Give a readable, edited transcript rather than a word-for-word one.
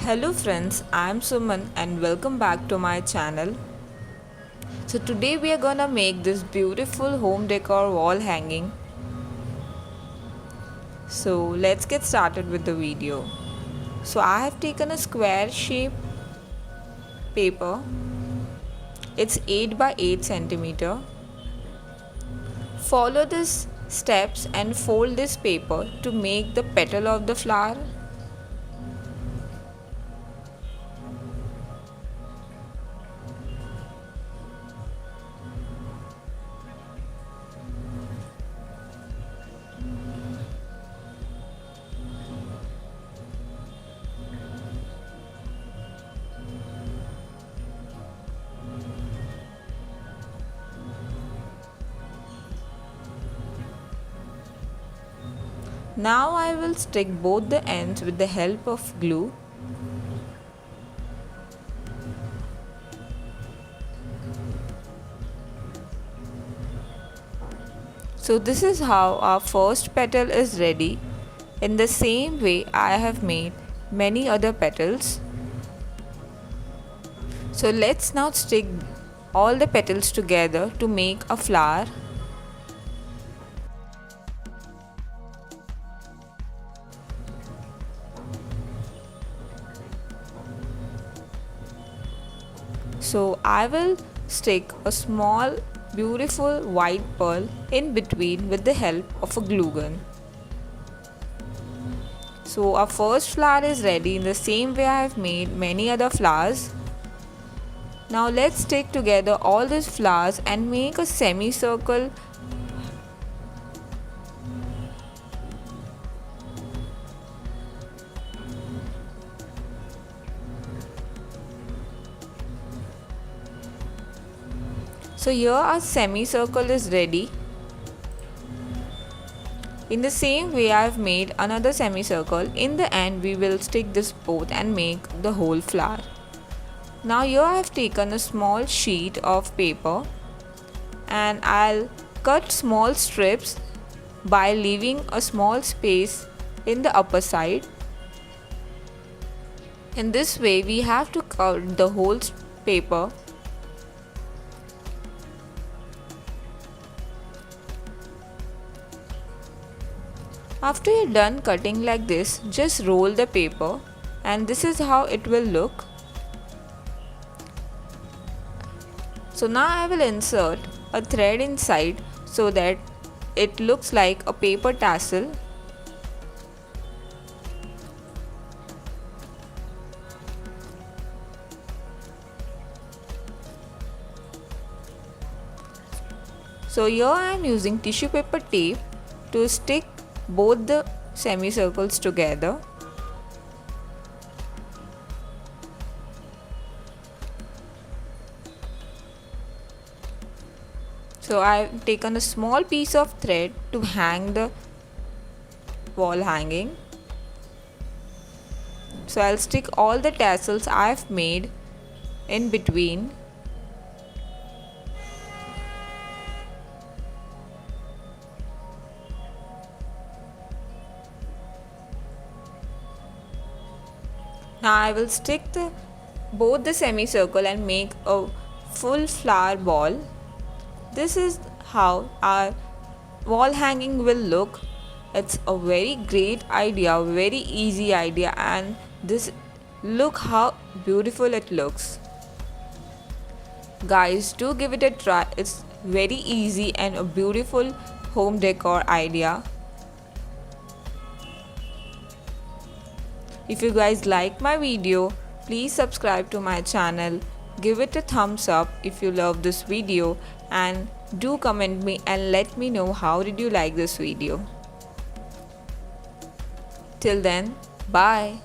Hello friends, I am Suman and welcome back to my channel. So today we are gonna make this beautiful home decor wall hanging. So let's get started with the video. So I have taken a square shape paper. It's 8 by 8 centimeter. Follow these steps and fold this paper to make the petal of the flower. Now I will stick both the ends with the help of glue. So this is how our first petal is ready. In the same way I have made many other petals. So let's now stick all the petals together to make a flower. So I will stick a small beautiful white pearl in between with the help of a glue gun. So our first flower is ready. In the same way I have made many other flowers. Now let's stick together all these flowers and make a semicircle. So here our semicircle is ready. In the same way I have made another semicircle. In the end we will stick this both and make the whole flower. Now here I have taken a small sheet of paper and I'll cut small strips by leaving a small space in the upper side. In this way we have to cut the whole paper. After you're done cutting like this, just roll the paper and this is how it will look. So now I will insert a thread inside so that it looks like a paper tassel. So here I am using tissue paper tape to stick both the semicircles together. So I have taken a small piece of thread to hang the wall hanging. So I'll stick all the tassels I have made in between. Now I will stick both the semicircle and make a full flower ball. This is how our wall hanging will look. It's a very great idea, very easy idea, and look how beautiful it looks. Guys, do give it a try. It's very easy and a beautiful home decor idea. If you guys like my video, please subscribe to my channel, give it a thumbs up if you love this video, and do comment me and let me know how did you like this video. Till then, bye.